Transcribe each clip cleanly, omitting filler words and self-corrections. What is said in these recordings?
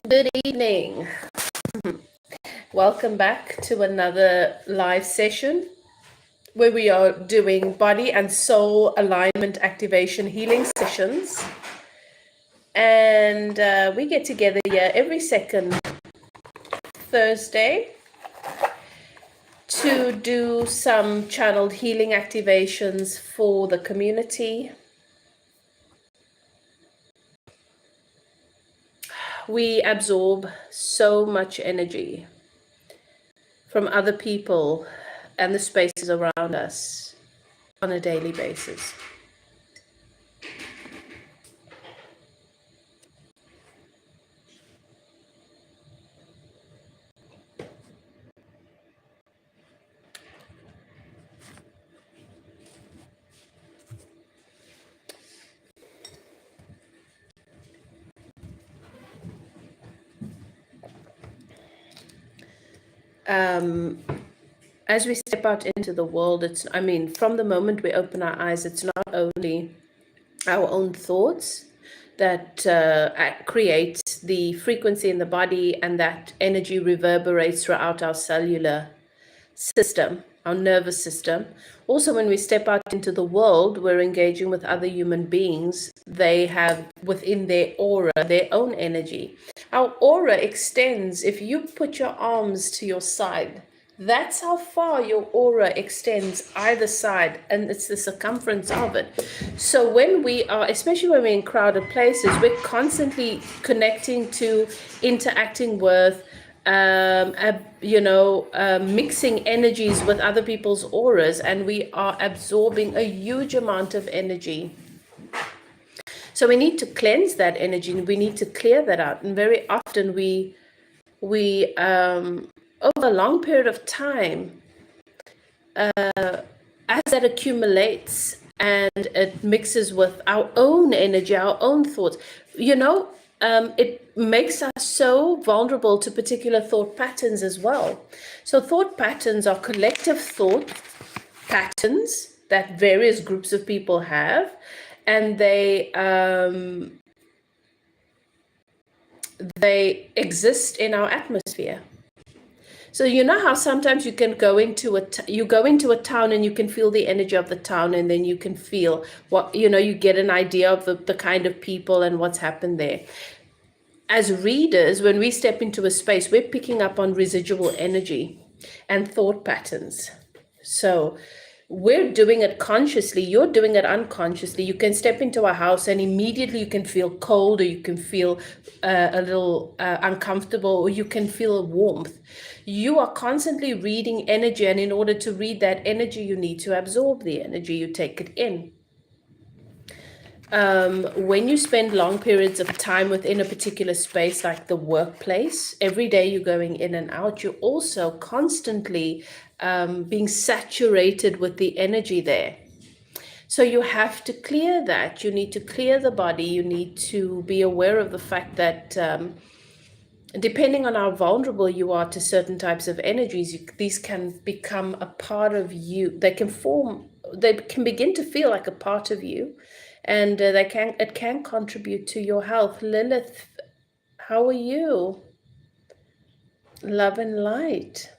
Good evening. Welcome back to another live session where we are doing body and soul alignment activation healing sessions. And we get together here every second Thursday to do some channeled healing activations for the community. We absorb so much energy from other people and the spaces around us on a daily basis. As we step out into the world, from the moment we open our eyes, it's not only our own thoughts that create the frequency in the body, and that energy reverberates throughout our cellular system, our nervous system. Also, when we step out into the world, we're engaging with other human beings. They have within their aura their own energy. Our aura extends. If you put your arms to your side, that's how far your aura extends either side, and it's the circumference of it. So when we are, especially when we're in crowded places, we're constantly connecting to, interacting with, mixing energies with other people's auras, and we are absorbing a huge amount of energy. So we need to cleanse that energy, and we need to clear that out. And very often we over a long period of time, as that accumulates and it mixes with our own energy, our own thoughts, it makes us so vulnerable to particular thought patterns as well. So thought patterns are collective thought patterns that various groups of people have, and they exist in our atmosphere. So you know how sometimes you can go into a town and you can feel the energy of the town, and then you can feel what, you get an idea of the kind of people and what's happened there. As readers, when we step into a space, we're picking up on residual energy and thought patterns. So we're doing it consciously, you're doing it unconsciously. You can step into a house and immediately you can feel cold, or you can feel a little uncomfortable, or you can feel a warmth. You are constantly reading energy, and in order to read that energy, you need to absorb the energy, you take it in. When you spend long periods of time within a particular space, like the workplace, every day you're going in and out, you're also constantly being saturated with the energy there. So you have to clear that. You need to clear the body. You need to be aware of the fact that depending on how vulnerable you are to certain types of energies, these can become a part of you. They can begin to feel like a part of you, and it can contribute to your health. Lilith, how are you? Love and light.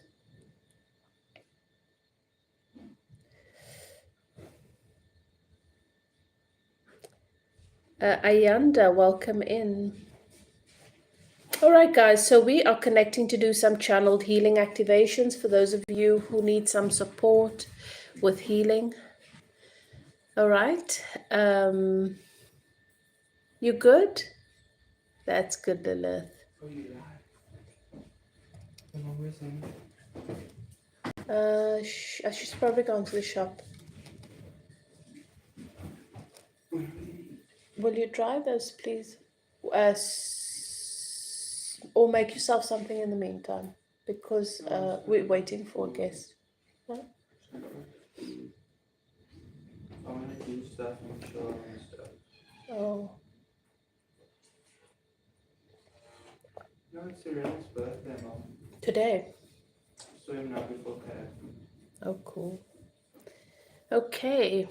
Ayanda, welcome in. All right, guys, so we are connecting to do some channeled healing activations for those of you who need some support with healing. All right. You good? That's good, Lilith. Oh, you lied. She's probably gone to the shop. Will you drive us, please? Or make yourself something in the meantime, because we're waiting for a guest. Right? I want to do stuff and show and stuff. Oh. No, it's Cyril's birthday, Mom. Today? swim now before kayaking. Oh, cool. Okay.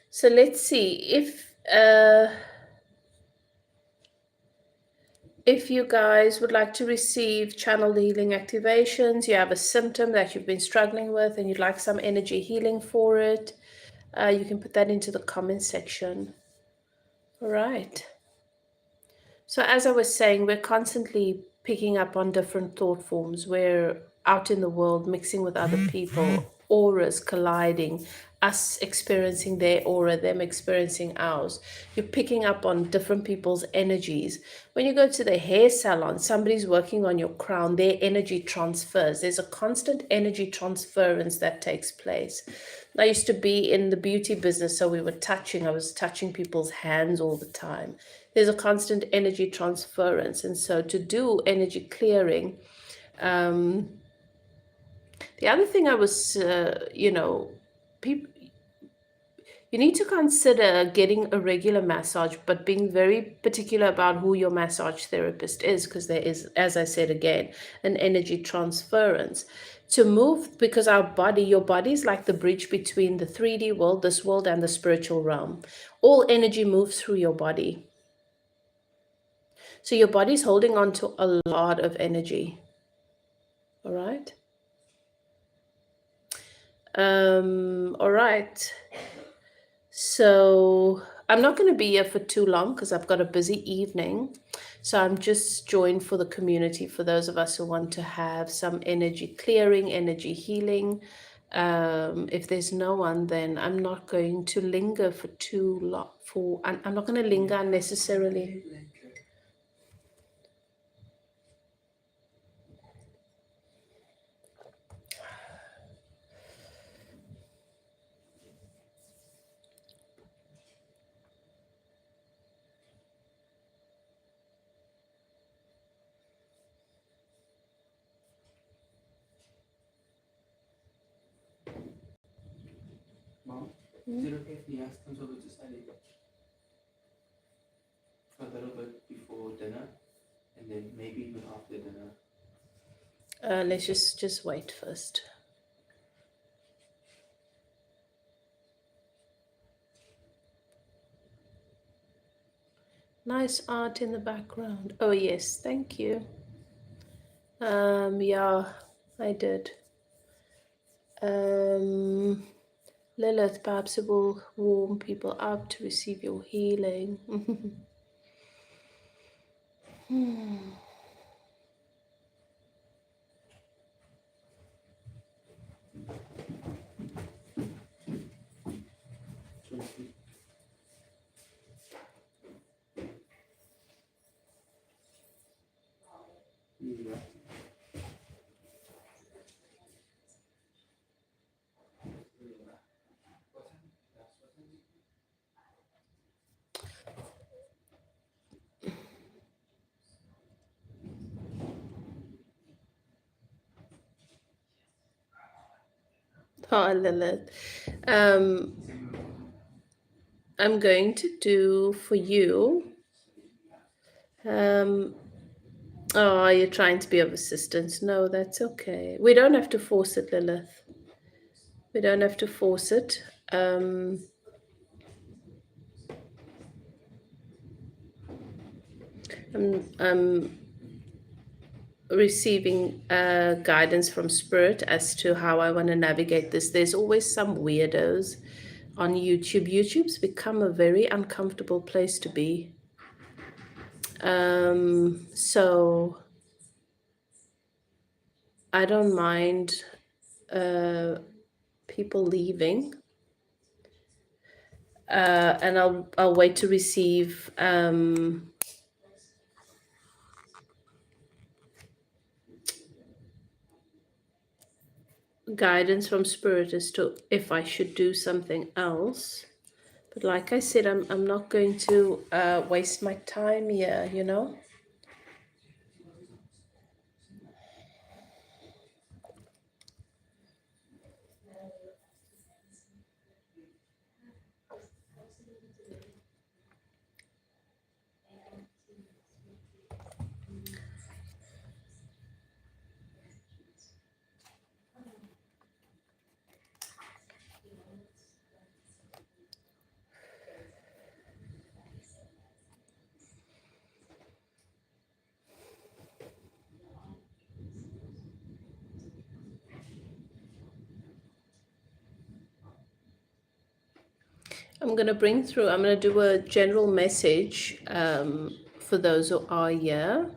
So let's see if you guys would like to receive channeled healing activations, you have a symptom that you've been struggling with and you'd like some energy healing for it, you can put that into the comment section. All right. So, as I was saying, we're constantly picking up on different thought forms. We're out in the world mixing with other people, auras colliding, us experiencing their aura, them experiencing ours. You're picking up on different people's energies. When you go to the hair salon, somebody's working on your crown, their energy transfers. There's a constant energy transference that takes place. I used to be in the beauty business, so I was touching people's hands all the time. There's a constant energy transference. And so to do energy clearing, the other thing I was, people, you need to consider getting a regular massage, but being very particular about who your massage therapist is, because there is, as I said again, an energy transference. To move, because your body is like the bridge between the 3D world, this world, and the spiritual realm. All energy moves through your body. So your body's holding on to a lot of energy. All right. All right. So I'm not going to be here for too long because I've got a busy evening. So I'm just joined for the community, for those of us who want to have some energy clearing, energy healing. If there's no one, then I'm not going to linger for too long. I'm not going to linger unnecessarily. Mom, is it okay if Nias comes over to study for a little bit before dinner, and then maybe even after dinner? Let's just wait first. Nice art in the background. Oh yes, thank you. Yeah, I did. Lilith, perhaps it will warm people up to receive your healing. Yeah. Oh, Lilith. Um, I'm going to do for you. Um, oh, you're trying to be of assistance. No, that's okay. We don't have to force it, Lilith. We don't have to force it. I'm receiving guidance from spirit as to how I want to navigate this. There's always some weirdos on YouTube. YouTube's become a very uncomfortable place to be. So I don't mind people leaving, and I'll wait to receive guidance from spirit as to if I should do something else. But like I said, I'm not going to waste my time here, you know? I'm going to bring through, I'm going to do a general message for those who are here.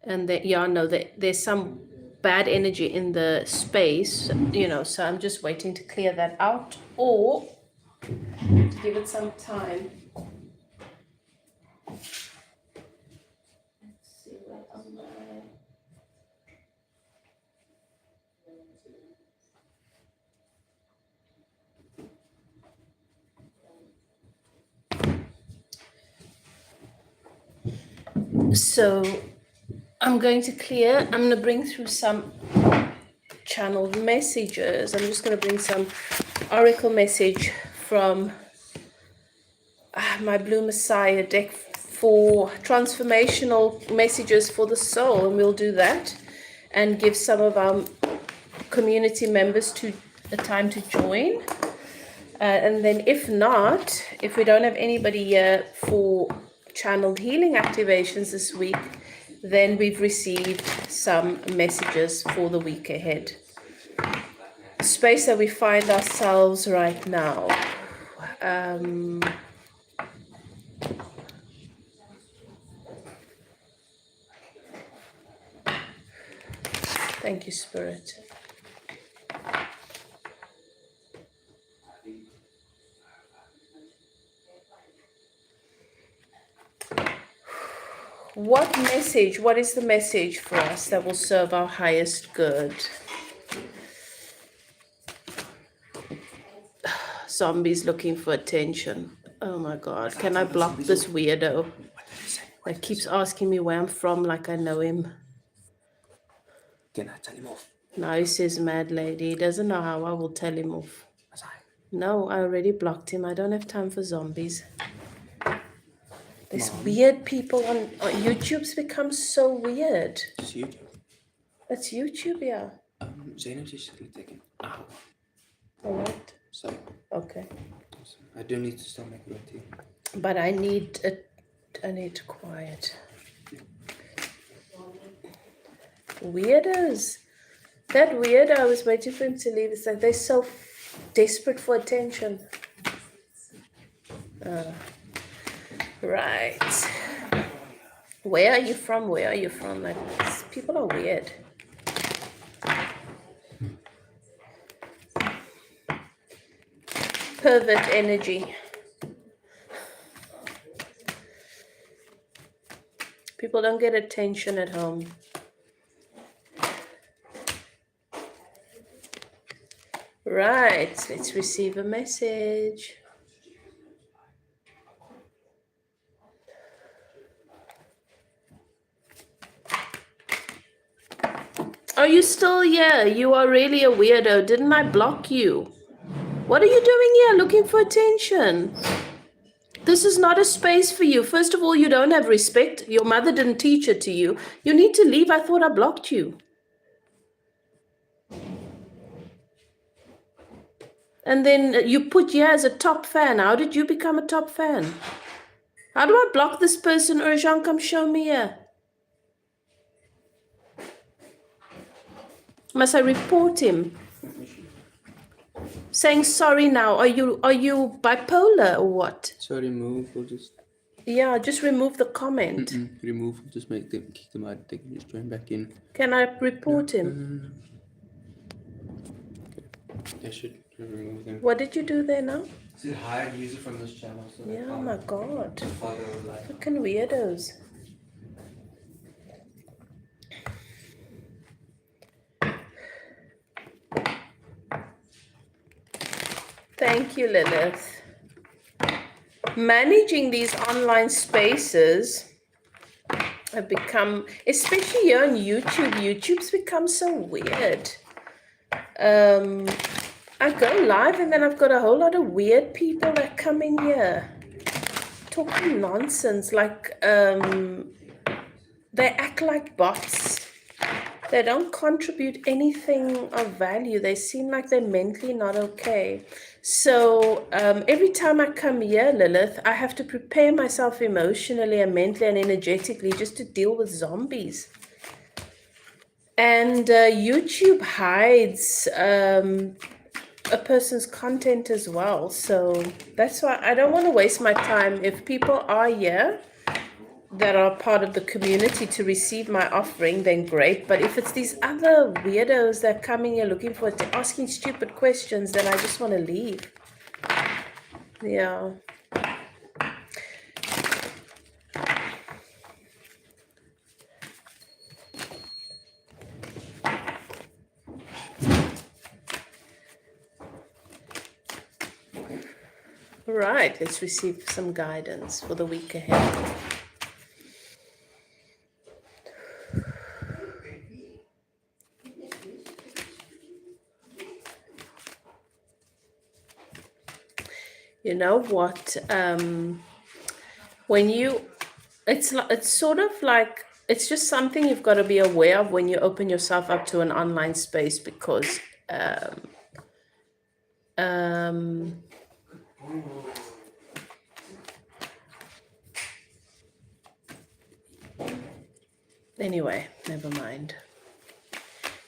And that, yeah, no, that there's some bad energy in the space, so I'm just waiting to clear that out or to give it some time. Let's see where am I? So I'm going to bring through some channeled messages. I'm just going to bring some oracle message from my Blue Messiah deck for transformational messages for the soul. And we'll do that and give some of our community members a time to join. And then if not, if we don't have anybody here for channeled healing activations this week, then we've received some messages for the week ahead. The space that we find ourselves right now. Thank you, Spirit. What is the message for us that will serve our highest good? Zombies looking for attention. Oh my God, can I block this weirdo that keeps asking me where I'm from like I know him? Can I tell him off? Now he says mad lady. He doesn't know how I will tell him off. No, I already blocked him. I don't have time for zombies. These weird people on YouTube's become so weird. It's YouTube. It's YouTube, yeah. Zainab's is taking an hour. All right. So. Okay. I do need to still make red tea. But I need quiet. Weirdos. That weirdo, I was waiting for him to leave. It's like they're so desperate for attention. Right. Where are you from? Like, people are weird. Pervert energy. People don't get attention at home. Right, let's receive a message. Are you still here? You are really a weirdo. Didn't I block you? What are you doing here looking for attention? This is not a space for you. First of all, you don't have respect. Your mother didn't teach it to you. You need to leave. I thought I blocked you. And then you put you as a top fan. How did you become a top fan? How do I block this person? Urjan, come show me here. Must I report him? Saying sorry now. Are you bipolar or what? So remove or just... Yeah, just remove the comment. Remove, just kick them out. They can just join back in. Can I report him? I should remove them. What did you do there now? Is it hide user from this channel? So Yeah, oh my God. Follow like. Fucking weirdos. Thank you, Lilith. Managing these online spaces have become, especially here on YouTube's become so weird. I go live and then I've got a whole lot of weird people that come in here talking nonsense, like they act like bots. They don't contribute anything of value. They seem like they're mentally not okay. So every time I come here, Lilith, I have to prepare myself emotionally and mentally and energetically just to deal with zombies. And YouTube hides a person's content as well. So that's why I don't want to waste my time. If people are here that are part of the community to receive my offering, then great. But if it's these other weirdos that come in here looking for it, asking stupid questions, then I just want to leave. Yeah. Right, let's receive some guidance for the week ahead. You know what? When you, it's sort of like, it's just something you've got to be aware of when you open yourself up to an online space, because anyway, never mind.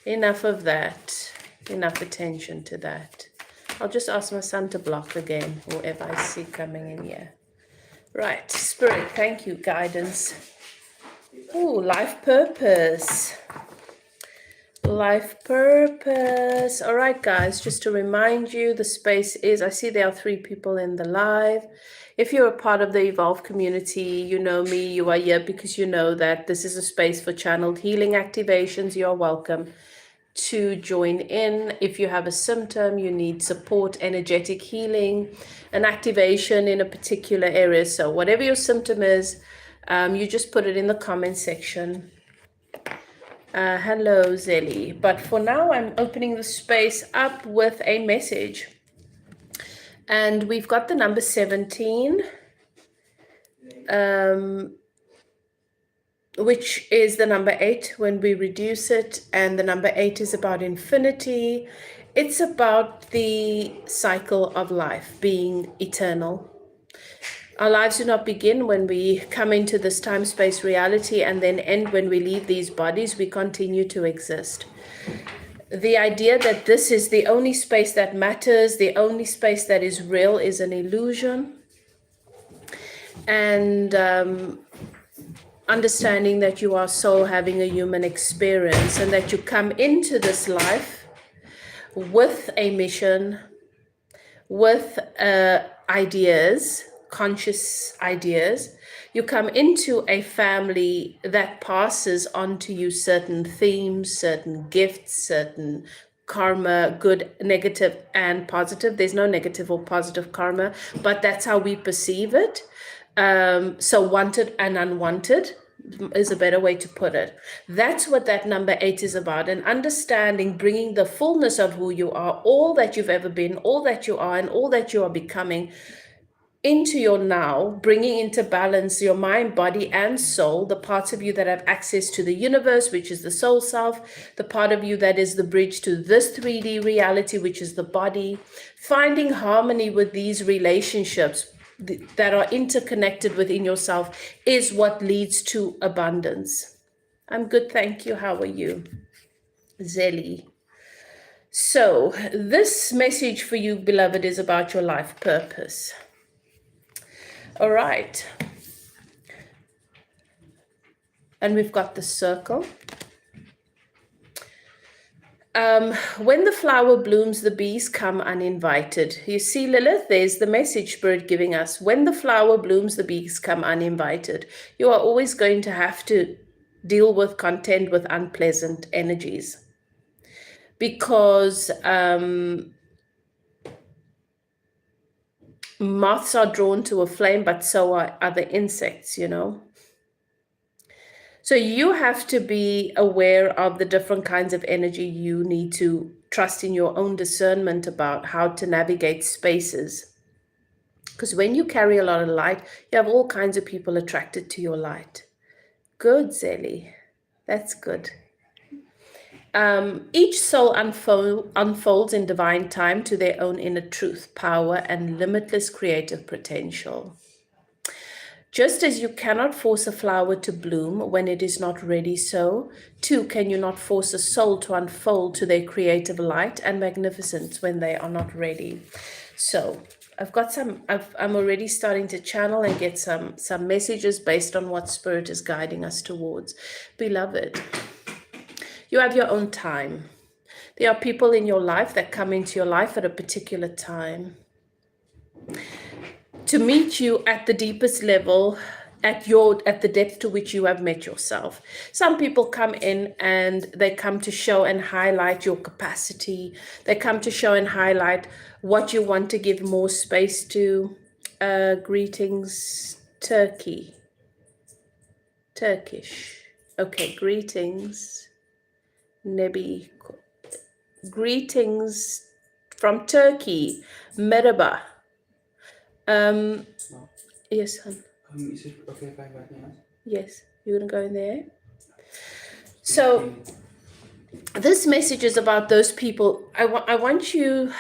Enough of that. Enough attention to that. I'll just ask my son to block again, whoever I see coming in here. Right, Spirit, thank you, guidance. Ooh, life purpose. Life purpose. All right, guys, just to remind you, the space is, I see there are 3 people in the live. If you're a part of the Evolve community, you know me, you are here because you know that this is a space for channeled healing activations. You're welcome to join in. If you have a symptom, you need support, energetic healing, an activation in a particular area. So whatever your symptom is, you just put it in the comment section. Hello, Zeli. But for now, I'm opening the space up with a message. And we've got the number 17, which is the number 8 when we reduce it. And the number 8 is about infinity. It's about the cycle of life being eternal. Our lives do not begin when we come into this time-space reality and then end when we leave these bodies. We continue to exist. The idea that this is the only space that matters, the only space that is real, is an illusion. And understanding that you are soul having a human experience and that you come into this life with a mission, with ideas, conscious ideas. You come into a family that passes on to you certain themes, certain gifts, certain karma, good, negative, and positive. There's no negative or positive karma, but that's how we perceive it. So wanted and unwanted is a better way to put it. That's what that number 8 is about, and understanding, bringing the fullness of who you are, all that you've ever been, all that you are, and all that you are becoming into your now, bringing into balance your mind, body, and soul, the parts of you that have access to the universe, which is the soul self, the part of you that is the bridge to this 3D reality, which is the body, finding harmony with these relationships that are interconnected within yourself is what leads to abundance. I'm good, thank you. How are you? Zeli. So this message for you, beloved, is about your life purpose. All right. And we've got the circle. When the flower blooms, the bees come uninvited. You see, Lilith, there's the message Spirit giving us. When the flower blooms, the bees come uninvited. You are always going to have to deal with, contend with unpleasant energies. Because moths are drawn to a flame, but so are other insects, you know. So you have to be aware of the different kinds of energy. You need to trust in your own discernment about how to navigate spaces. Because when you carry a lot of light, you have all kinds of people attracted to your light. Good, Zeli. That's good. Each soul unfolds in divine time to their own inner truth, power, and limitless creative potential. Just as you cannot force a flower to bloom when it is not ready, so too can you not force a soul to unfold to their creative light and magnificence when they are not ready. So I've got I'm already starting to channel and get some messages based on what Spirit is guiding us towards. Beloved, you have your own time. There are people in your life that come into your life at a particular time to meet you at the deepest level, at the depth to which you have met yourself. Some people come in and they come to show and highlight your capacity. They come to show and highlight what you want to give more space to. Greetings, Turkish. Okay, greetings, Nebi. Greetings from Turkey, Merhaba. No. Yes, hon. Is it okay if I invite me? Yes, you're gonna go in there. So this message is about those people. I want you.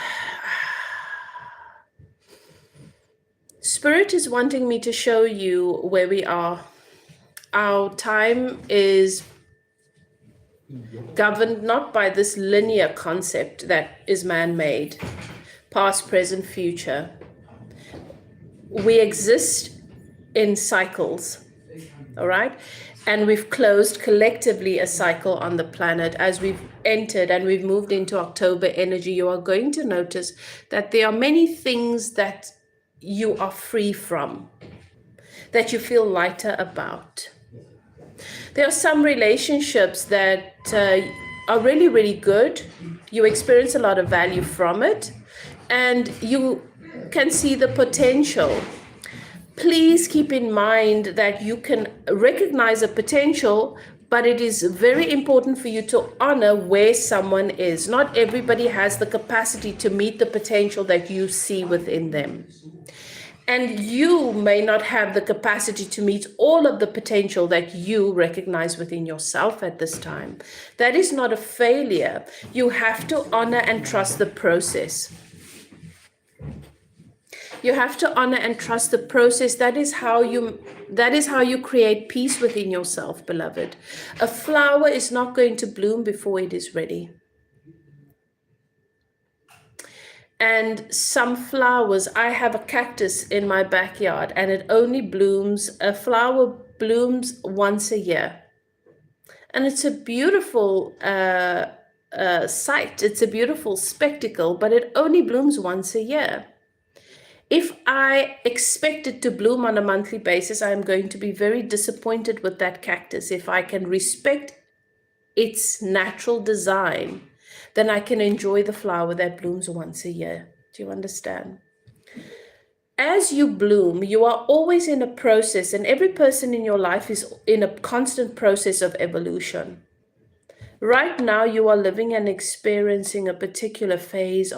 Spirit is wanting me to show you where we are. Our time is governed not by this linear concept that is man-made, past, present, future. We exist in cycles, all right? And we've closed collectively a cycle on the planet. As we've entered and we've moved into October energy, you are going to notice that there are many things that you are free from, that you feel lighter about. There are some relationships that are really, really good. You experience a lot of value from it, and you can see the potential. Please keep in mind that you can recognize a potential, but it is very important for you to honor where someone is. Not everybody has the capacity to meet the potential that you see within them. And you may not have the capacity to meet all of the potential that you recognize within yourself at this time. That is not a failure. You have to honor and trust the process. You have to honor and trust the process. That is how you create peace within yourself, beloved. A flower is not going to bloom before it is ready. And some flowers, I have a cactus in my backyard and it only blooms, a flower blooms once a year. And it's a beautiful sight. It's a beautiful spectacle, but it only blooms once a year. If I expect it to bloom on a monthly basis, I'm going to be very disappointed with that cactus. If I can respect its natural design, then I can enjoy the flower that blooms once a year. Do you understand? As you bloom, you are always in a process, and every person in your life is in a constant process of evolution. Right now, you are living and experiencing a particular phase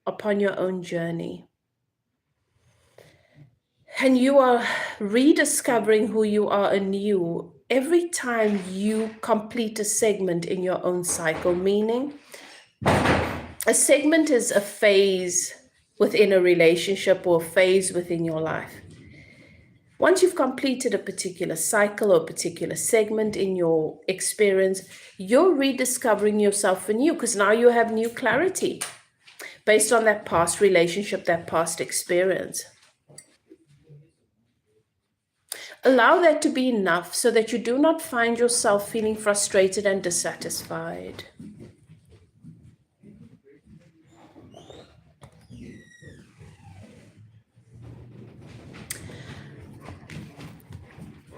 upon your own journey. And you are rediscovering who you are anew every time you complete a segment in your own cycle, meaning a segment is a phase within a relationship or a phase within your life. Once you've completed a particular cycle or a particular segment in your experience, you're rediscovering yourself anew because now you have new clarity based on that past relationship, that past experience. Allow that to be enough so that you do not find yourself feeling frustrated and dissatisfied.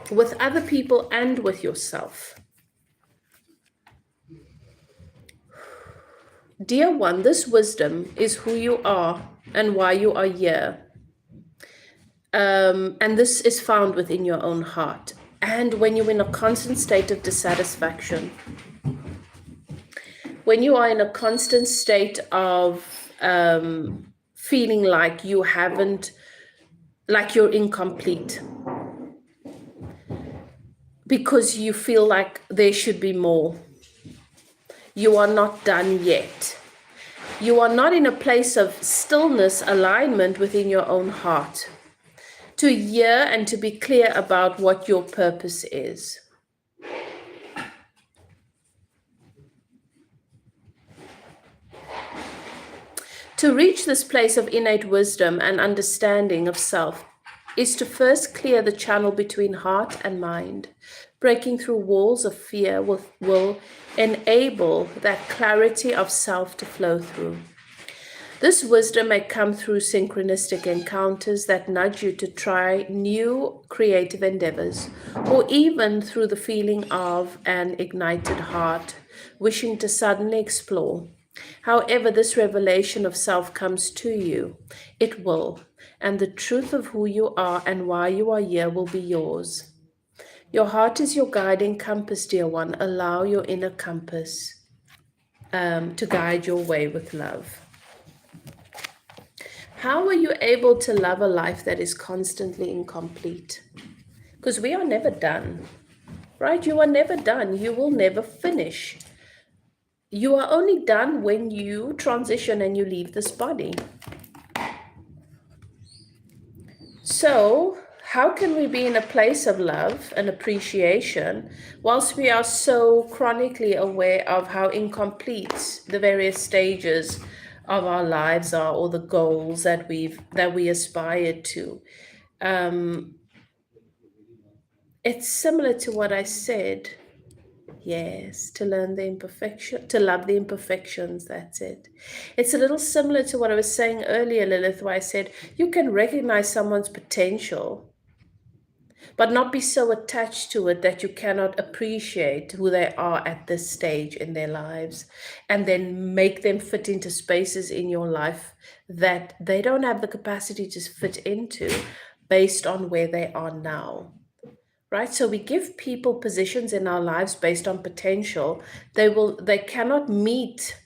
With other people and with yourself. Dear one, this wisdom is who you are and why you are here. And this is found within your own heart. And when you're in a constant state of dissatisfaction, when you are in a constant state of feeling like you haven't, like you're incomplete, because you feel like there should be more. You are not done yet. You are not in a place of stillness, alignment within your own heart to hear and to be clear about what your purpose is. To reach this place of innate wisdom and understanding of self is to first clear the channel between heart and mind. Breaking through walls of fear will enable that clarity of self to flow through. This wisdom may come through synchronistic encounters that nudge you to try new creative endeavors, or even through the feeling of an ignited heart wishing to suddenly explore. However, this revelation of self comes to you, it will, and the truth of who you are and why you are here will be yours. Your heart is your guiding compass, dear one. Allow your inner compass to guide your way with love. How are you able to love a life that is constantly incomplete? Because we are never done, right? You are never done. You will never finish. You are only done when you transition and you leave this body. So, how can we be in a place of love and appreciation whilst we are so chronically aware of how incomplete the various stages of our lives are, or the goals that we aspire to? Um, it's similar to what I said. Yes, to learn the imperfection, to love the imperfections. That's it. It's a little similar to what I was saying earlier, Lilith, where I said you can recognize someone's potential, but not be so attached to it that you cannot appreciate who they are at this stage in their lives, and then make them fit into spaces in your life that they don't have the capacity to fit into based on where they are now. Right? So we give people positions in our lives based on potential. They cannot meet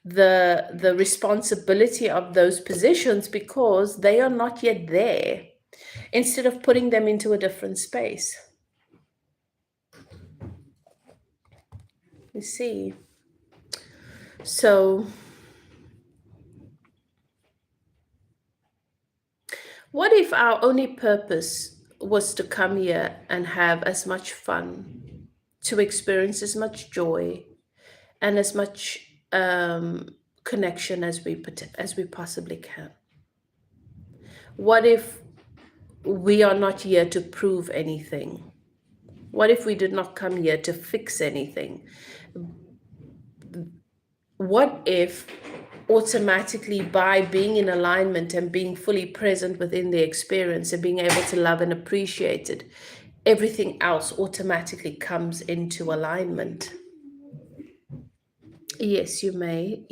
the responsibility of those positions because they are not yet there, instead of putting them into a different space. You see? So what if our only purpose was to come here and have as much fun, to experience as much joy and as much connection as we possibly can? What if we are not here to prove anything? What if we did not come here to fix anything? What if automatically, by being in alignment and being fully present within the experience and being able to love and appreciate it, everything else automatically comes into alignment? Yes, you may.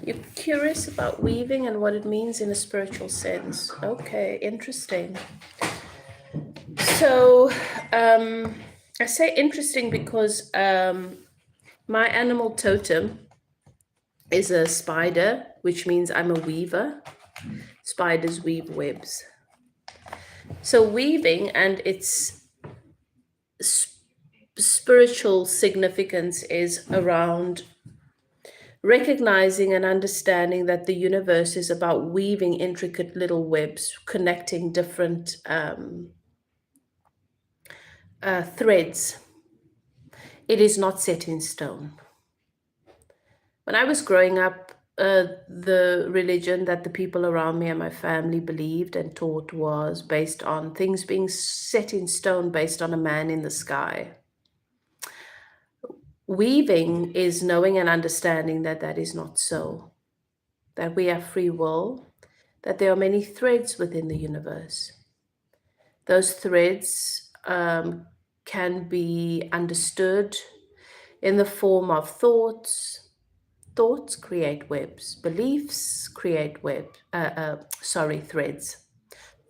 You're curious about weaving and what it means in a spiritual sense. Okay, interesting. So, I say interesting because my animal totem is a spider, which means I'm a weaver. Spiders weave webs. So, weaving and its spiritual significance is around recognizing and understanding that the universe is about weaving intricate little webs, connecting different threads. It is not set in stone. When I was growing up, the religion that the people around me and my family believed and taught was based on things being set in stone based on a man in the sky. Weaving is knowing and understanding that that is not so, that we have free will, that there are many threads within the universe. Those threads can be understood in the form of thoughts, Thoughts create webs. Beliefs create threads.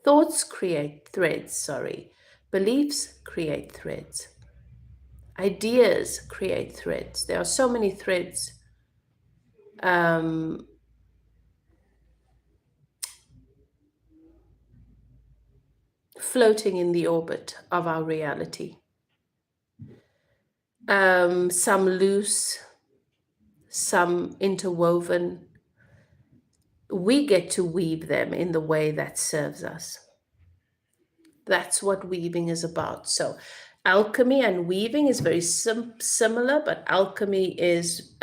Thoughts create threads, sorry. Beliefs create threads. Ideas create threads. There are so many threads um, floating in the orbit of our reality. Some loose, some interwoven. We get to weave them in the way that serves us. That's what weaving is about. So, alchemy and weaving is very similar, but alchemy is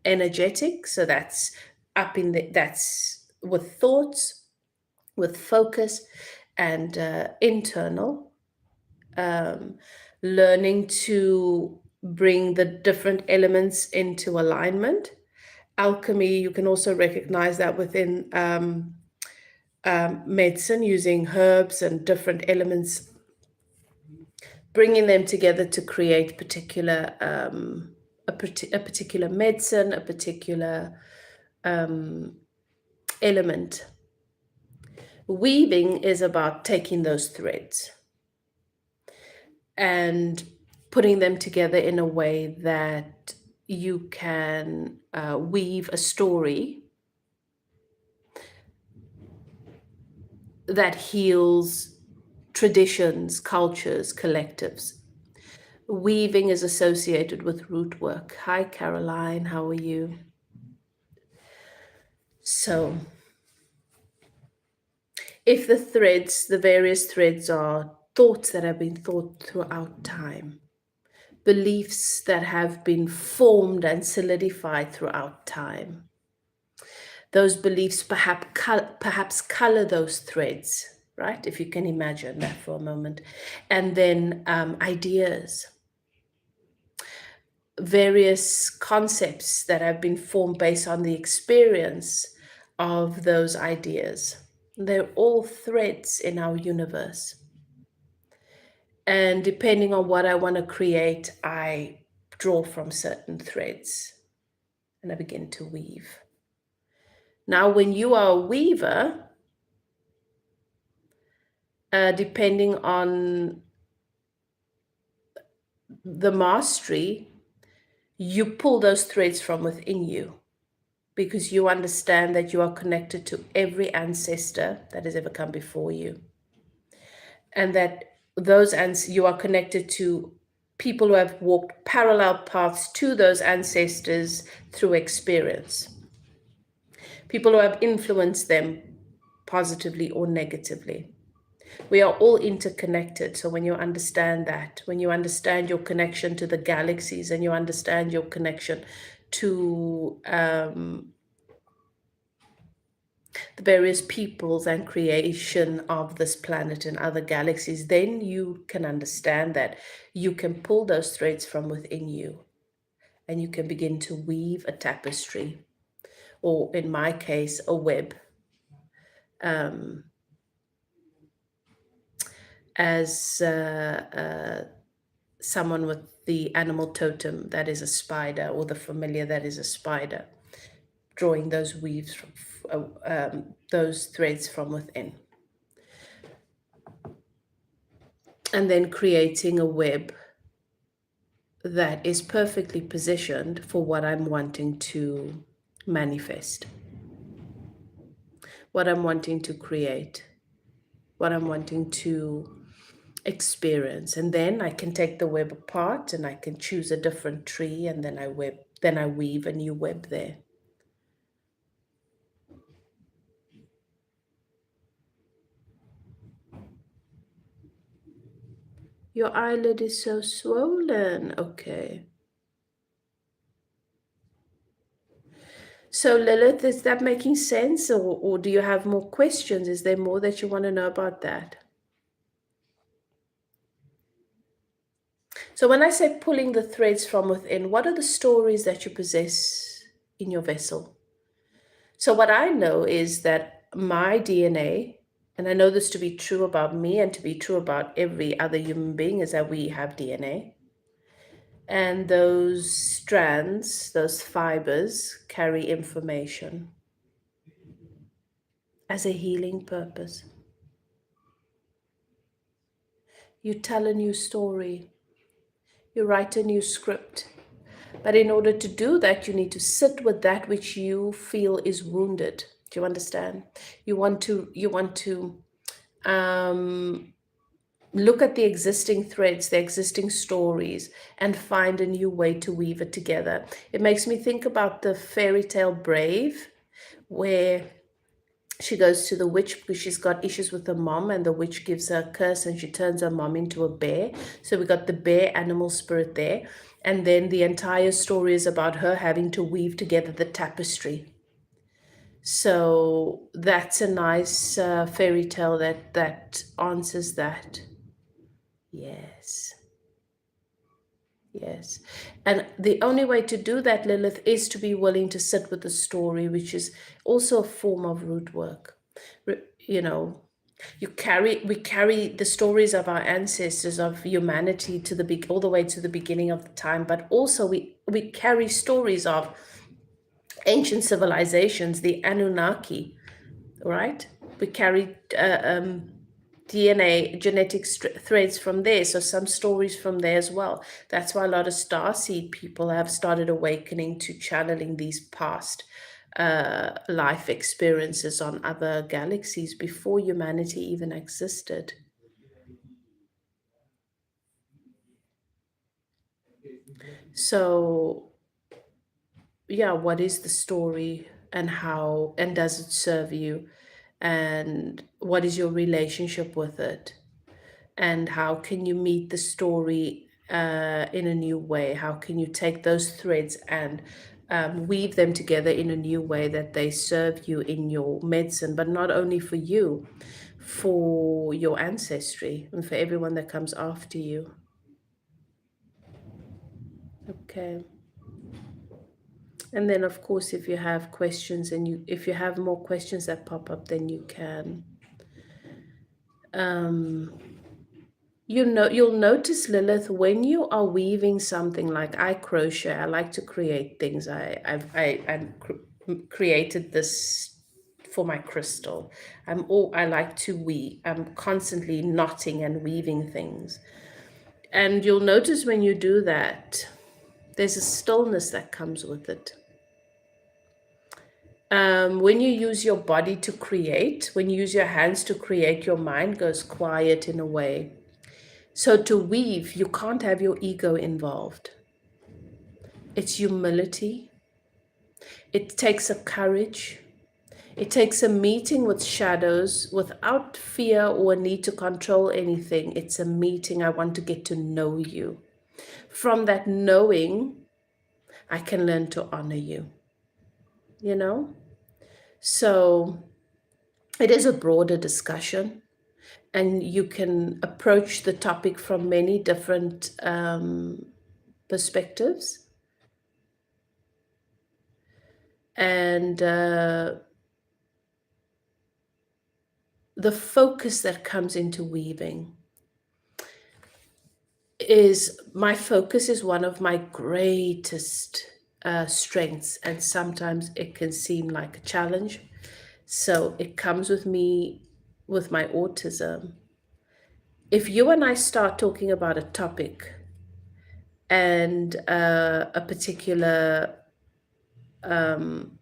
energetic. So that's that's with thoughts, with focus, and internal. Um, Learning to bring the different elements into alignment. Alchemy, you can also recognize that within medicine, using herbs and different elements, bringing them together to create a particular medicine, a particular element. Weaving is about taking those threads and putting them together in a way that you can weave a story that heals traditions, cultures, collectives. Weaving is associated with root work. Hi, Caroline, how are you? So, if the various threads are thoughts that have been thought throughout time, beliefs that have been formed and solidified throughout time, those beliefs perhaps color those threads, right? If you can imagine that for a moment. And then ideas, various concepts that have been formed based on the experience of those ideas. They're all threads in our universe. And depending on what I want to create, I draw from certain threads and I begin to weave. Now, when you are a weaver, depending on the mastery, you pull those threads from within you because you understand that you are connected to every ancestor that has ever come before you. And that you are connected to people who have walked parallel paths to those ancestors through experience. People who have influenced them positively or negatively. We are all interconnected. So when you understand that, when you understand your connection to the galaxies and you understand your connection to the various peoples and creation of this planet and other galaxies, then you can understand that you can pull those threads from within you and you can begin to weave a tapestry, or in my case, a web. As someone with the animal totem that is a spider, or the familiar that is a spider, drawing those weaves from those threads from within, and then creating a web that is perfectly positioned for what I'm wanting to manifest, what I'm wanting to create, what I'm wanting to experience. And then I can take the web apart and I can choose a different tree, and then I weave a new web there. Your eyelid is so swollen. Okay. So Lilith, is that making sense, or do you have more questions? Is there more that you want to know about that? So when I say pulling the threads from within, what are the stories that you possess in your vessel? So what I know is that my DNA, and I know this to be true about me and to be true about every other human being, is that we have DNA. And those strands, those fibers, carry information as a healing purpose. You tell a new story, you write a new script. But in order to do that, you need to sit with that which you feel is wounded. Do you understand? You want to look at the existing threads, the existing stories, and find a new way to weave it together. It makes me think about the fairy tale Brave, where she goes to the witch because she's got issues with her mom, and the witch gives her a curse and she turns her mom into a bear. So we got the bear animal spirit there. And then the entire story is about her having to weave together the tapestry. So that's a nice fairy tale that answers that. Yes. Yes. And the only way to do that, Lilith, is to be willing to sit with the story, which is also a form of root work. You know, we carry the stories of our ancestors, of humanity, to the big all the way to the beginning of the time, but also we carry stories of ancient civilizations, the Anunnaki, right? We carry DNA, genetic threads from there. So some stories from there as well. That's why a lot of starseed people have started awakening to channeling these past life experiences on other galaxies before humanity even existed. So, yeah, what is the story, and how, and does it serve you? And what is your relationship with it? And how can you meet the story in a new way? How can you take those threads and weave them together in a new way that they serve you in your medicine, but not only for you, for your ancestry and for everyone that comes after you? Okay. And then, of course, if you have questions, and if you have more questions that pop up, then you can. You'll notice, Lilith, when you are weaving something, like I crochet, I like to create things. Created this for my crystal. I like to weave. I'm constantly knotting and weaving things. And you'll notice when you do that, there's a stillness that comes with it. When you use your body to create, when you use your hands to create, your mind goes quiet in a way. So to weave, you can't have your ego involved. It's humility. It takes a courage. It takes a meeting with shadows without fear or a need to control anything. It's a meeting. I want to get to know you. From that knowing, I can learn to honor you. You know? So it is a broader discussion, and you can approach the topic from many different perspectives. And the focus that comes into weaving is, my focus is one of my greatest strengths, and sometimes it can seem like a challenge. So it comes with me with my autism. If you and I start talking about a topic and a particular and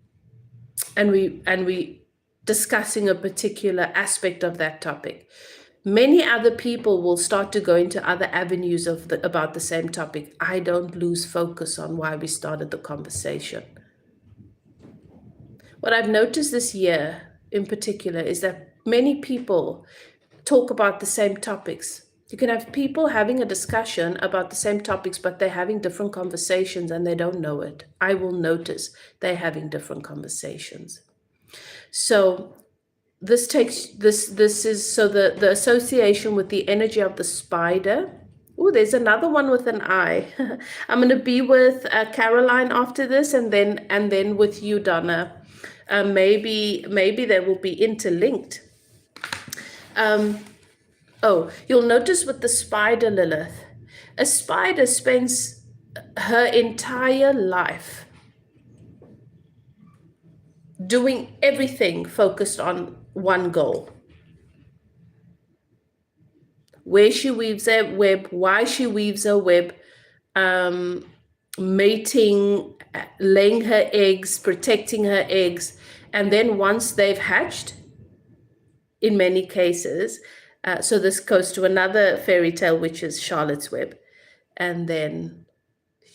we discussing a particular aspect of that topic, many other people will start to go into other avenues about the same topic. I don't lose focus on why we started the conversation. What I've noticed this year in particular is that many people talk about the same topics. You can have people having a discussion about the same topics, but they're having different conversations and they don't know it. I will notice they're having different conversations. So this is, so the association with the energy of the spider. Oh, there's another one with an I. I'm going to be with Caroline after this, and then with you, Donna. Maybe they will be interlinked. Oh, you'll notice with the spider, Lilith, a spider spends her entire life doing everything focused on one goal. Where she weaves her web, why she weaves her web, um, mating, laying her eggs, protecting her eggs. And then once they've hatched, in many cases, so this goes to another fairy tale, which is Charlotte's Web. And then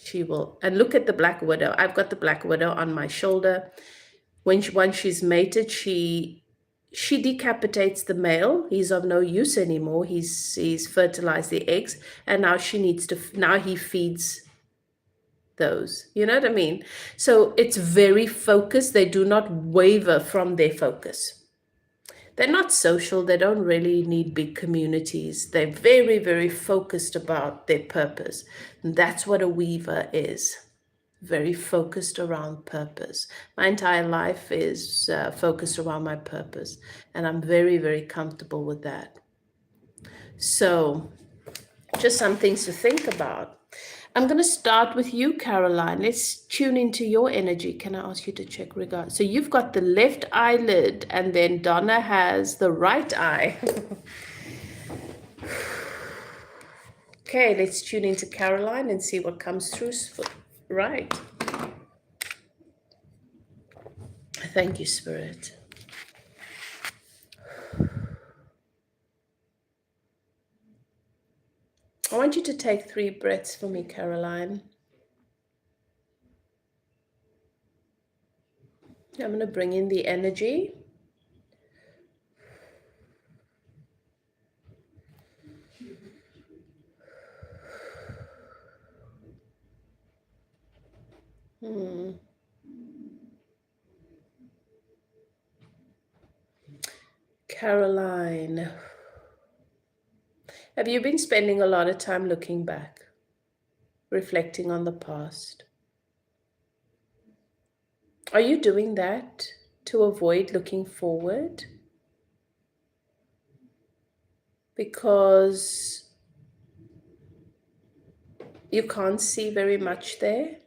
she will, and look at the Black Widow. I've got the Black Widow on my shoulder. Once she's mated, she decapitates the male. He's of no use anymore. He's fertilized the eggs, and now she needs to. Now he feeds those. You know what I mean? So it's very focused. They do not waver from their focus. They're not social. They don't really need big communities. They're very, very focused about their purpose. And that's what a weaver is. Very focused around purpose. My entire life is focused around my purpose, and I'm very, very comfortable with that. So, just some things to think about. I'm going to start with you, Caroline. Let's tune into your energy. Can I ask you to check regard? So, you've got the left eyelid, and then Donna has the right eye. Okay, let's tune into Caroline and see what comes through. Right. Thank you, Spirit. I want you to take 3 breaths for me, Caroline. I'm going to bring in the energy. Caroline, have you been spending a lot of time looking back, reflecting on the past? Are you doing that to avoid looking forward? Because you can't see very much there?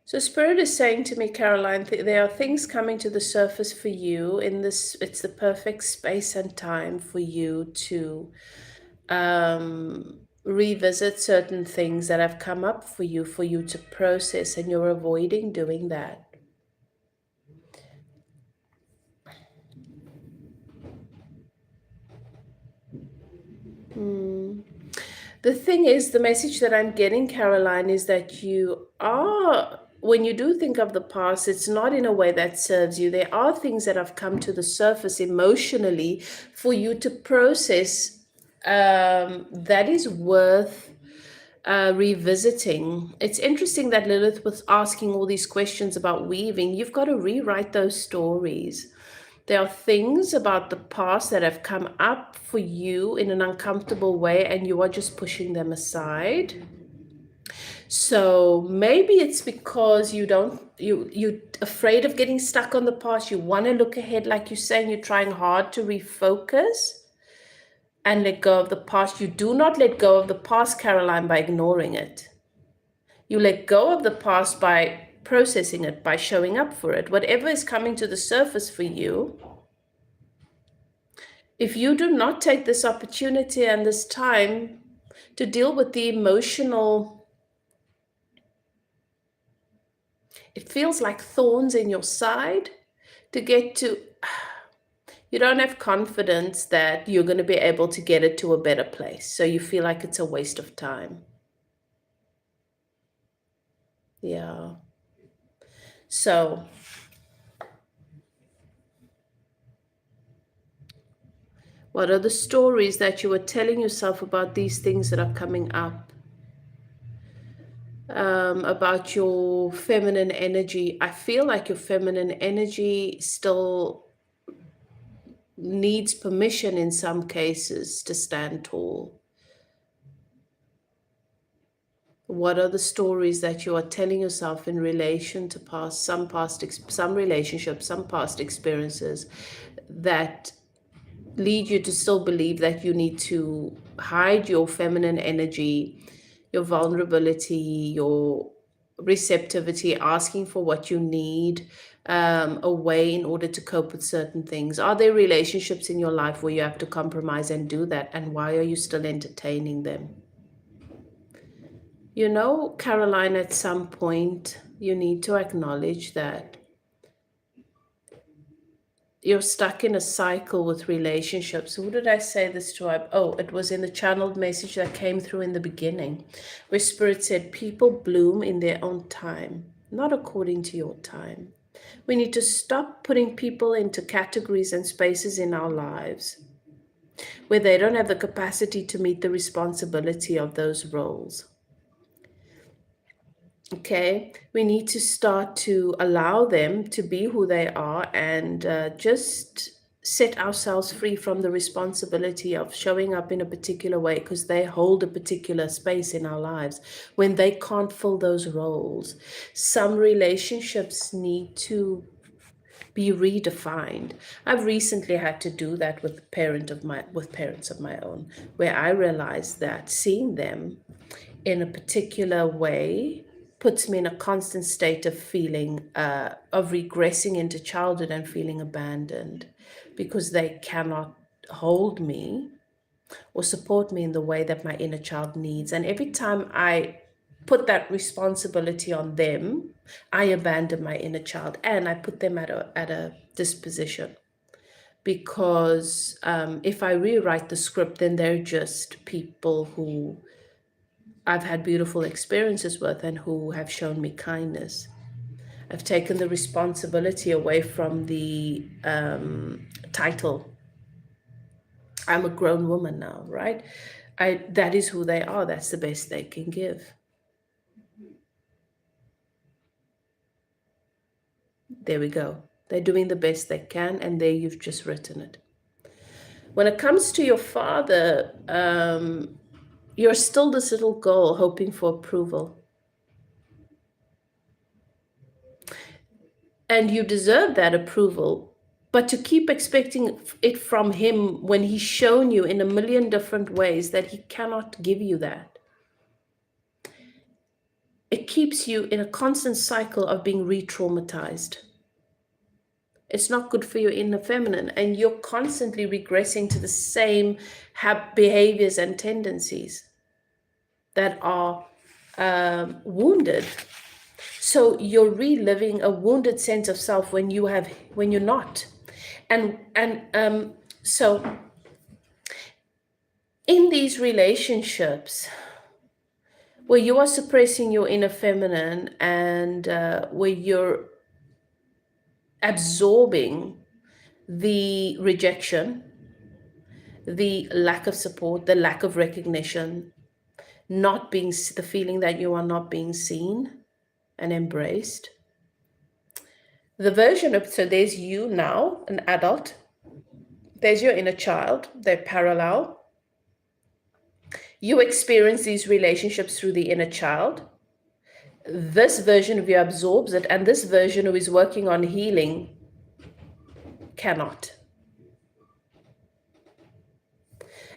So Spirit is saying to me, Caroline, there are things coming to the surface for you in this. It's the perfect space and time for you to revisit certain things that have come up for you to process, and you're avoiding doing that. The thing is, the message that I'm getting, Caroline, is that you are, when you do think of the past, it's not in a way that serves you. There are things that have come to the surface emotionally for you to process, that is worth revisiting. It's interesting that Lilith was asking all these questions about weaving. You've got to rewrite those stories. There are things about the past that have come up for you in an uncomfortable way, and you are just pushing them aside. So maybe it's because you're afraid of getting stuck on the past. You want to look ahead, like you're saying, you're trying hard to refocus and let go of the past. You do not let go of the past, Caroline, by ignoring it. You let go of the past by processing it, by showing up for it. Whatever is coming to the surface for you, if you do not take this opportunity and this time to deal with the emotional, it feels like thorns in your side, to get to, you don't have confidence that you're going to be able to get it to a better place. So you feel like it's a waste of time. Yeah. So what are the stories that you are telling yourself about these things that are coming up? About your feminine energy. I feel like your feminine energy still needs permission in some cases to stand tall. What are the stories that you are telling yourself in relation to some relationships, some past experiences that lead you to still believe that you need to hide your feminine energy, your vulnerability, your receptivity, asking for what you need away in order to cope with certain things? Are there relationships in your life where you have to compromise and do that? And why are you still entertaining them? You know, Caroline, at some point, you need to acknowledge that you're stuck in a cycle with relationships. Who did I say this to? Oh, it was in the channeled message that came through in the beginning, where Spirit said, people bloom in their own time, not according to your time. We need to stop putting people into categories and spaces in our lives where they don't have the capacity to meet the responsibility of those roles. Okay, we need to start to allow them to be who they are and just set ourselves free from the responsibility of showing up in a particular way because they hold a particular space in our lives when they can't fill those roles. Some relationships need to be redefined. I've recently had to do that with parents of my own, where I realized that seeing them in a particular way puts me in a constant state of feeling of regressing into childhood and feeling abandoned because they cannot hold me or support me in the way that my inner child needs. And every time I put that responsibility on them, I abandon my inner child and I put them at a disposition. Because if I rewrite the script, then they're just people who I've had beautiful experiences with and who have shown me kindness. I've taken the responsibility away from the title. I'm a grown woman now, right? That is who they are. That's the best they can give. There we go. They're doing the best they can, and there you've just written it. When it comes to your father, you're still this little girl hoping for approval. And you deserve that approval. But to keep expecting it from him when he's shown you in a million different ways that he cannot give you that, it keeps you in a constant cycle of being re-traumatized. It's not good for your inner feminine, and you're constantly regressing to the same behaviors and tendencies that are wounded. So you're reliving a wounded sense of self when you're not. And so in these relationships where you are suppressing your inner feminine and where you're absorbing the rejection, the lack of support, the lack of recognition, not being the feeling that you are not being seen and embraced. The version of, so there's you now, an adult, there's your inner child, they're parallel. You experience these relationships through the inner child. This version of you absorbs it, and this version who is working on healing cannot.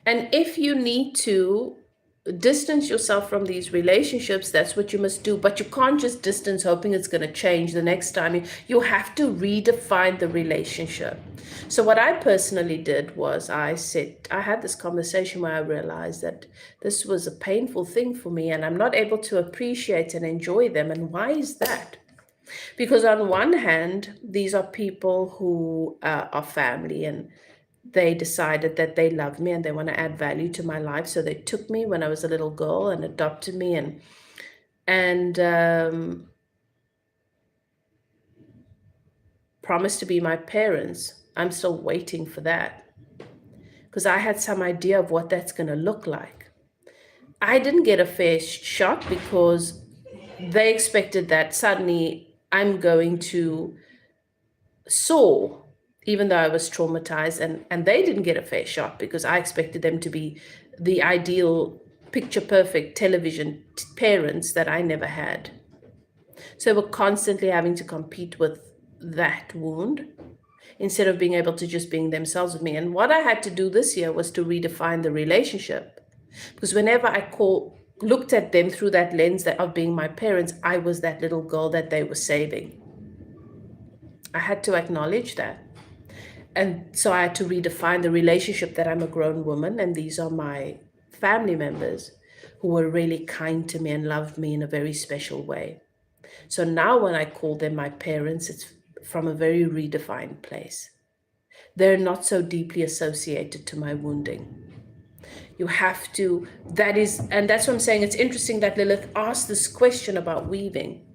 And if you need to distance yourself from these relationships, that's what you must do. But you can't just distance hoping it's going to change the next time. You have to redefine the relationship. So what I personally did was I had this conversation where I realized that this was a painful thing for me and I'm not able to appreciate and enjoy them. And why is that? Because on one hand, these are people who are family and they decided that they love me and they want to add value to my life. So they took me when I was a little girl and adopted me and promised to be my parents. I'm still waiting for that because I had some idea of what that's going to look like. I didn't get a fair shot because they expected that suddenly I'm going to soar, even though I was traumatized, and they didn't get a fair shot because I expected them to be the ideal picture perfect television parents that I never had. So we're constantly having to compete with that wound instead of being able to just being themselves with me. And what I had to do this year was to redefine the relationship. Because whenever looked at them through that lens of being my parents, I was that little girl that they were saving. I had to acknowledge that. And so I had to redefine the relationship that I'm a grown woman and these are my family members who were really kind to me and loved me in a very special way. So now when I call them my parents, it's from a very redefined place. They're not so deeply associated to my wounding. You have to, and that's what I'm saying. It's interesting that Lilith asked this question about weaving.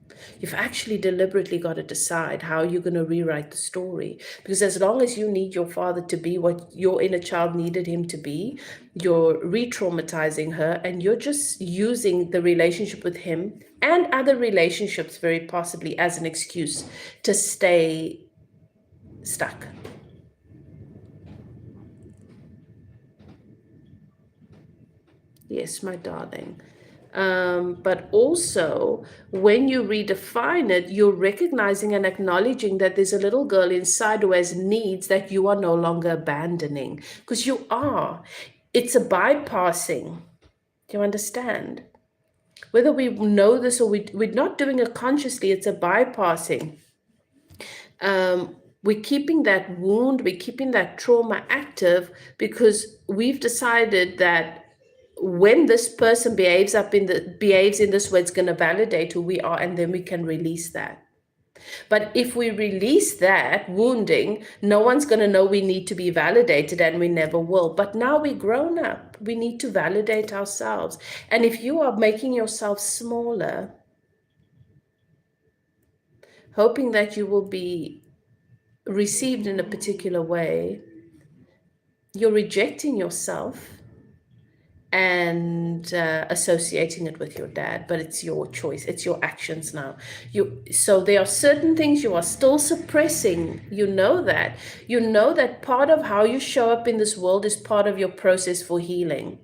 You've actually deliberately got to decide how you're going to rewrite the story. Because as long as you need your father to be what your inner child needed him to be, you're re-traumatizing her and you're just using the relationship with him and other relationships very possibly as an excuse to stay stuck. Yes, my darling. But also, when you redefine it, you're recognizing and acknowledging that there's a little girl inside who has needs that you are no longer abandoning. Because you are. It's a bypassing. Do you understand? Whether we know this or we're not doing it consciously, it's a bypassing. We're keeping that wound, we're keeping that trauma active because we've decided that when this person behaves in this way, it's going to validate who we are, and then we can release that. But if we release that wounding, no one's going to know we need to be validated, and we never will. But now we're grown up, we need to validate ourselves. And if you are making yourself smaller, hoping that you will be received in a particular way, you're rejecting yourself and associating it with your dad. But it's your choice, it's your actions now. So there are certain things you are still suppressing. You know that part of how you show up in this world is part of your process for healing.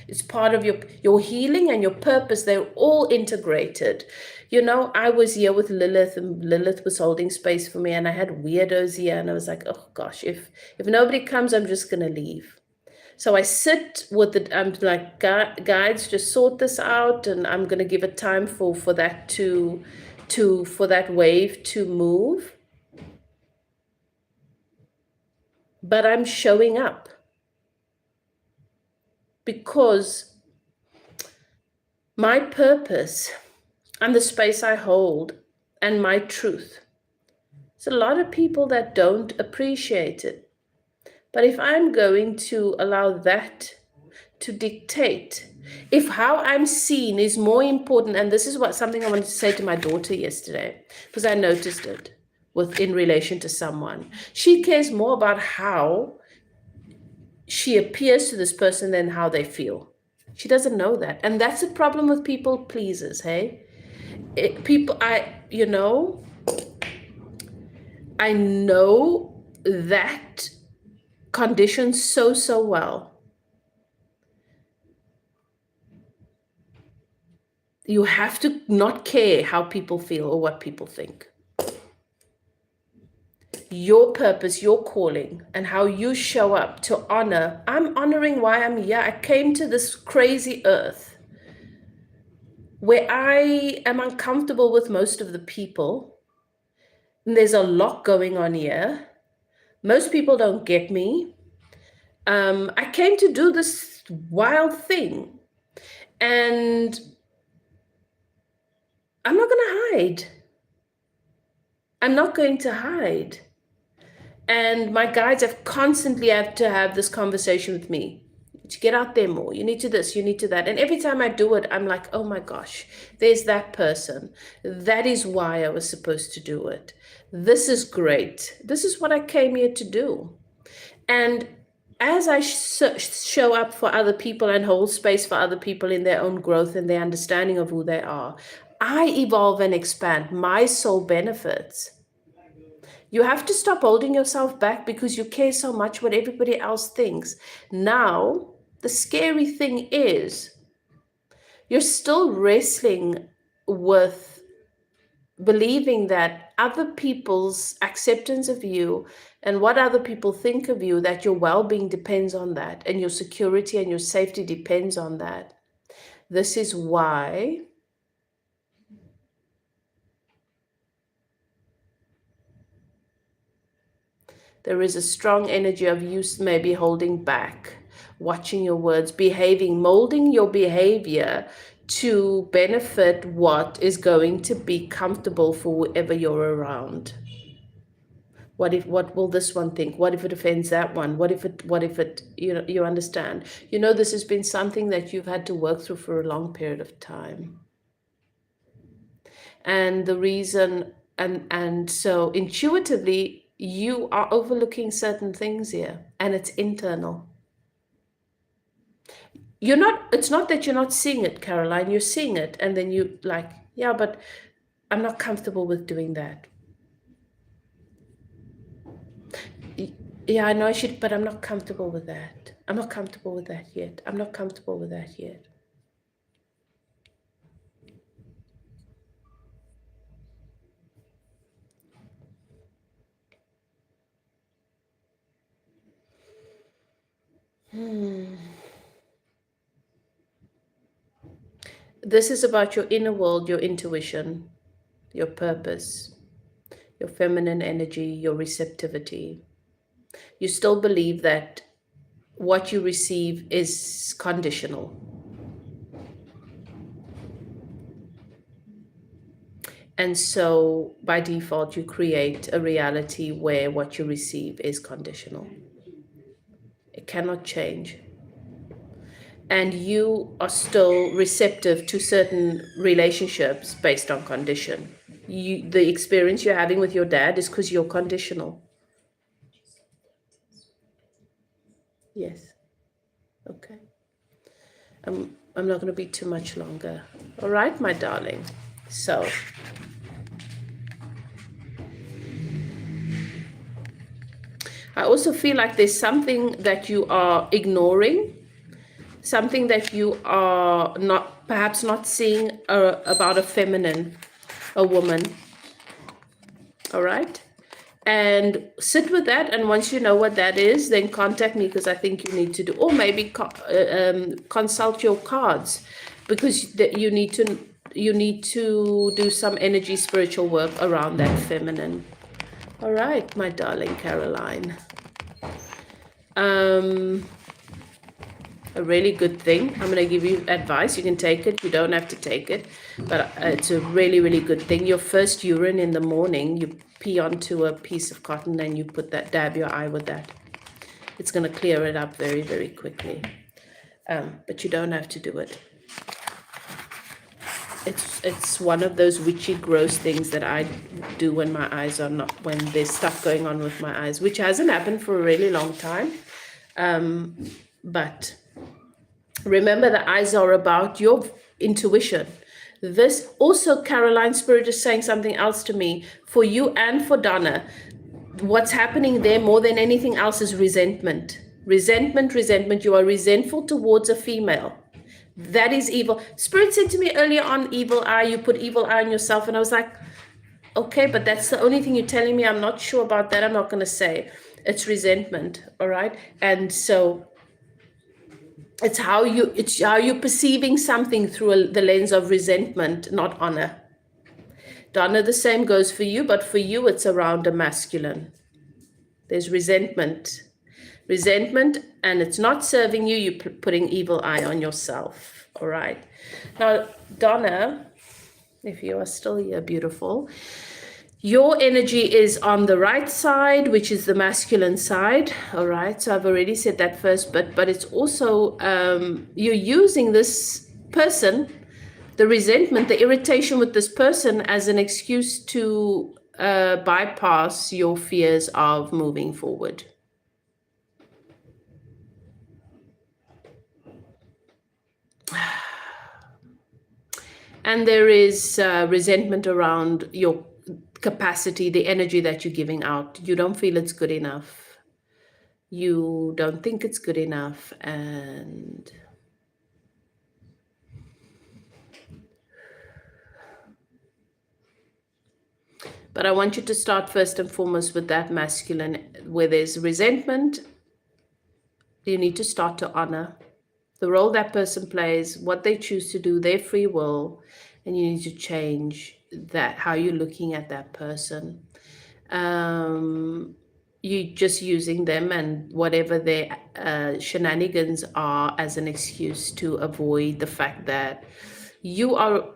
It's part of your healing and your purpose. They're all integrated. I was here with Lilith, and Lilith was holding space for me, and I had weirdos here, and I was like, oh gosh, if nobody comes, I'm just gonna leave. So I sit with I'm like, guides, just sort this out, and I'm gonna give it time for that for that wave to move. But I'm showing up because my purpose and the space I hold and my truth. There's a lot of people that don't appreciate it. But if I'm going to allow that to dictate, if how I'm seen is more important, and this is something I wanted to say to my daughter yesterday, because I noticed it in relation to someone. She cares more about how she appears to this person than how they feel. She doesn't know that. And that's a problem with people pleasers, hey? I know that condition so well. You have to not care how people feel or what people think. Your purpose, your calling, and how you show up to honor. I'm honoring why I'm here. I came to this crazy earth where I am uncomfortable with most of the people. And there's a lot going on here. Most people don't get me. I came to do this wild thing. And I'm not going to hide. I'm not going to hide. And my guides have constantly had to have this conversation with me. To get out there more. You need to this, you need to that. And every time I do it, I'm like, oh my gosh, there's that person. That is why I was supposed to do it. This is great. This is what I came here to do. And as I show up for other people and hold space for other people in their own growth and their understanding of who they are, I evolve and expand. My soul benefits. You have to stop holding yourself back because you care so much what everybody else thinks. Now, the scary thing is You're still wrestling with believing that other people's acceptance of you and what other people think of you, that your well-being depends on that, and your security and your safety depends on that. This is why there is a strong energy of you maybe holding back, watching your words, behaving, molding your behavior to benefit what is going to be comfortable for whoever you're around. What will this one think? What if it offends that one? What if it, you understand? This has been something that you've had to work through for a long period of time. And the reason, and so intuitively, you are overlooking certain things here, and it's internal. It's not that you're not seeing it, Caroline, you're seeing it, and then you like, yeah, but I'm not comfortable with doing that. Yeah, I know I should, but I'm not comfortable with that. I'm not comfortable with that yet. I'm not comfortable with that yet. This is about your inner world, your intuition, your purpose, your feminine energy, your receptivity. You still believe that what you receive is conditional. And so by default, you create a reality where what you receive is conditional. It cannot change. And you are still receptive to certain relationships based on condition. The experience you're having with your dad is because you're conditional. Yes. Okay. I'm not going to be too much longer. All right, my darling. So I also feel like there's something that you are ignoring, something that you are perhaps not seeing about a feminine, a woman. All right? And sit with that, and once you know what that is, then contact me, because I think you need to do, or maybe consult your cards, because you need to do some energy spiritual work around that feminine. All right, my darling Caroline. A really good thing. I'm going to give you advice. You can take it. You don't have to take it. But it's a really, really good thing. Your first urine in the morning, you pee onto a piece of cotton and you dab your eye with that. It's going to clear it up very, very quickly. But you don't have to do it. It's one of those witchy, gross things that I do when there's stuff going on with my eyes, which hasn't happened for a really long time. But remember, the eyes are about your intuition. This also, Caroline, Spirit is saying something else to me for you and for Donna. What's happening there more than anything else is resentment. Resentment. You are resentful towards a female. That is evil. Spirit said to me earlier on, evil eye, you put evil eye on yourself. And I was like, okay, but that's the only thing you're telling me. I'm not sure about that. I'm not going to say. It's resentment, all right? And so it's how you're perceiving something through the lens of resentment, not honor. Donna, the same goes for you, but for you, it's around a masculine. There's resentment, and it's not serving you. You're putting evil eye on yourself. All right. Now, Donna, if you are still here, beautiful. Your energy is on the right side, which is the masculine side. All right. So I've already said that first, but it's also, you're using this person, the resentment, the irritation with this person, as an excuse to bypass your fears of moving forward. And there is resentment around your capacity, the energy that you're giving out. You don't feel it's good enough. You don't think it's good enough. And But I want you to start first and foremost with that masculine. Where there's resentment, you need to start to honor the role that person plays, what they choose to do, their free will, and you need to change that, how you're looking at that person. Um, you just using them and whatever their shenanigans are as an excuse to avoid the fact that you are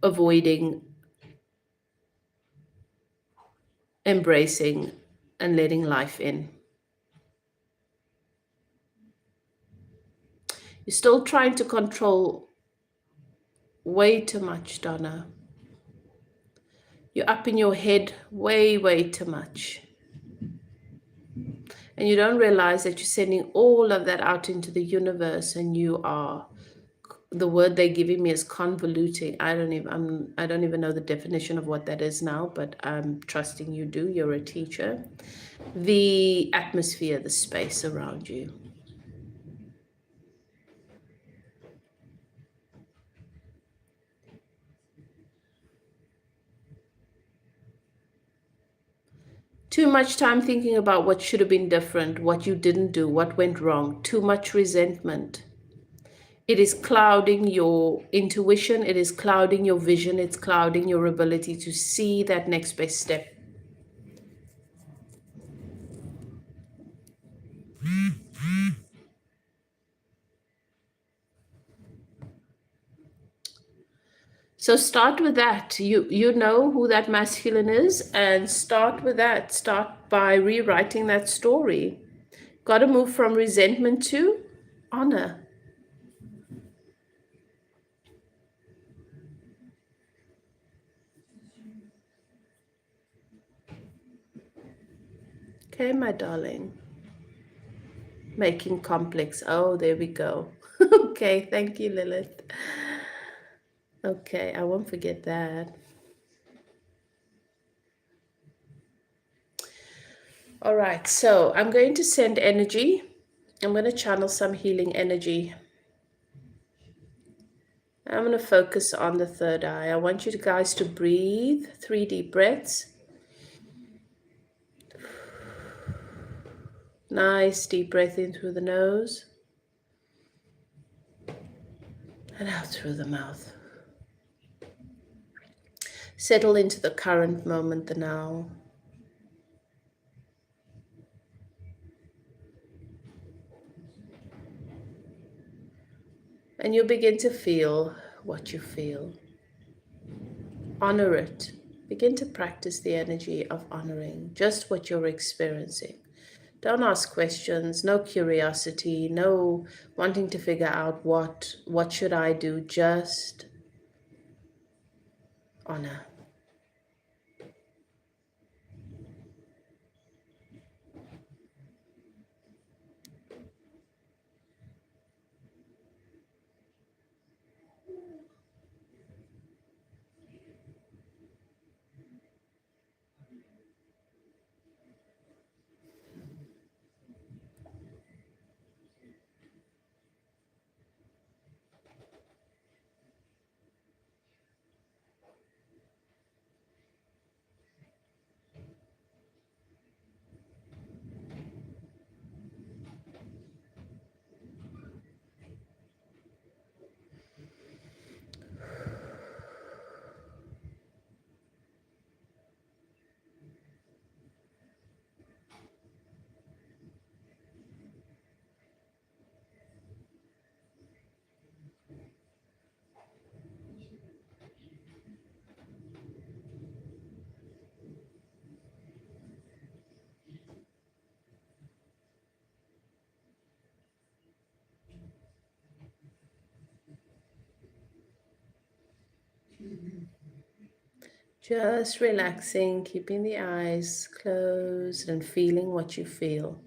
avoiding embracing and letting life in. You're still trying to control way too much, Donna. You're up in your head way, way too much. And you don't realize that you're sending all of that out into the universe, and you are, the word they're giving me is convoluting. I don't even know the definition of what that is now, but I'm trusting you do. You're a teacher. The atmosphere, the space around you. Too much time thinking about what should have been different, what you didn't do, what went wrong. Too much resentment. It is clouding your intuition, it is clouding your vision, it's clouding your ability to see that next best step. So start with that. You know who that masculine is, and start with that. Start by rewriting that story. Got to move from resentment to honor. Okay, my darling. Making complex. Oh, there we go. Okay, thank you, Lilith. Okay, I won't forget that. All right, so I'm going to send energy. I'm going to channel some healing energy. I'm going to focus on the third eye. I want you guys to breathe 3 deep breaths. Nice deep breath in through the nose and out through the mouth. Settle into the current moment, the now. And you'll begin to feel what you feel. Honor it. Begin to practice the energy of honoring just what you're experiencing. Don't ask questions, no curiosity, no wanting to figure out what should I do, just honor. Just relaxing, keeping the eyes closed and feeling what you feel.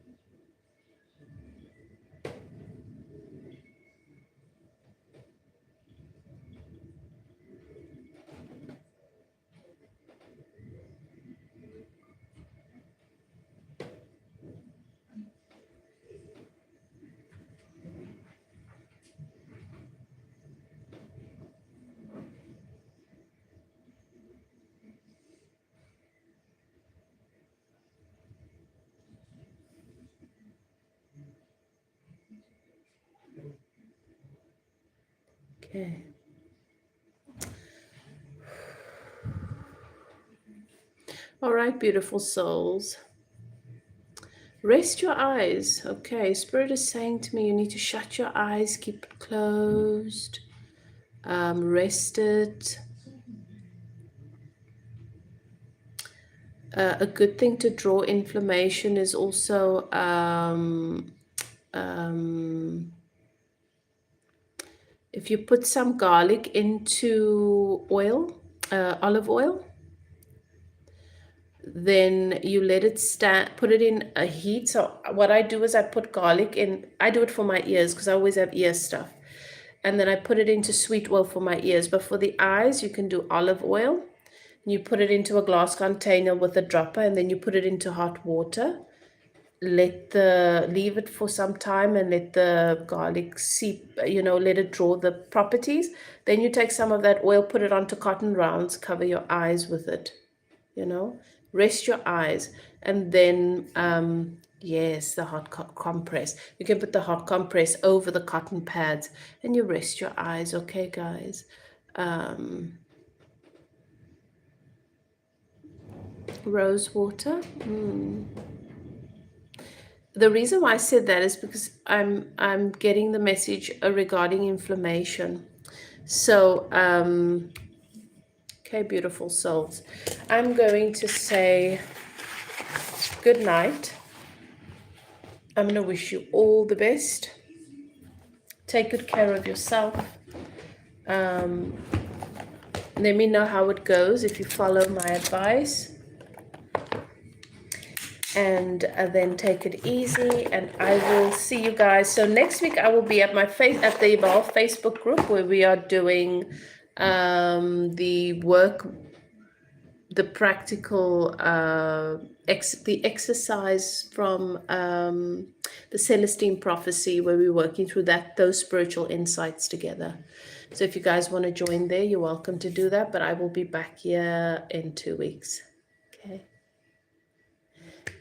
Okay. All right, beautiful souls. Rest your eyes. Okay, Spirit is saying to me, you need to shut your eyes, keep it closed, rest it. A good thing to draw inflammation is also if you put some garlic into oil, olive oil, then you let it stand, put it in a heat. So what I do is I put garlic in, I do it for my ears because I always have ear stuff. And then I put it into sweet oil for my ears. But for the eyes, you can do olive oil. You put it into a glass container with a dropper, and then you put it into hot water. Leave it for some time and let the garlic seep, let it draw the properties. Then you take some of that oil, put it onto cotton rounds, cover your eyes with it, rest your eyes. And then yes, the hot compress, you can put the hot compress over the cotton pads and you rest your eyes. Okay, guys. Rose water. The reason why I said that is because I'm getting the message regarding inflammation. So okay, beautiful souls, I'm going to say good night. I'm going to wish you all the best. Take good care of yourself. Let me know how it goes if you follow my advice. And then take it easy, and I will see you guys. So next week I will be at at the Evolve Facebook group, where we are doing the practical the exercise from the Celestine prophecy, where we're working through those spiritual insights together. So if you guys want to join there, you're welcome to do that, but I will be back here in 2 weeks. Okay.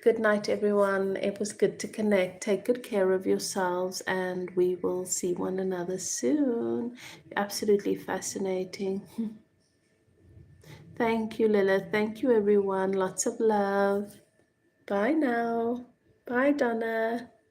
Good night, everyone. It was good to connect. Take good care of yourselves, and we will see one another soon. Absolutely fascinating. Thank you, Lilith. Thank you, everyone. Lots of love. Bye now. Bye, Donna.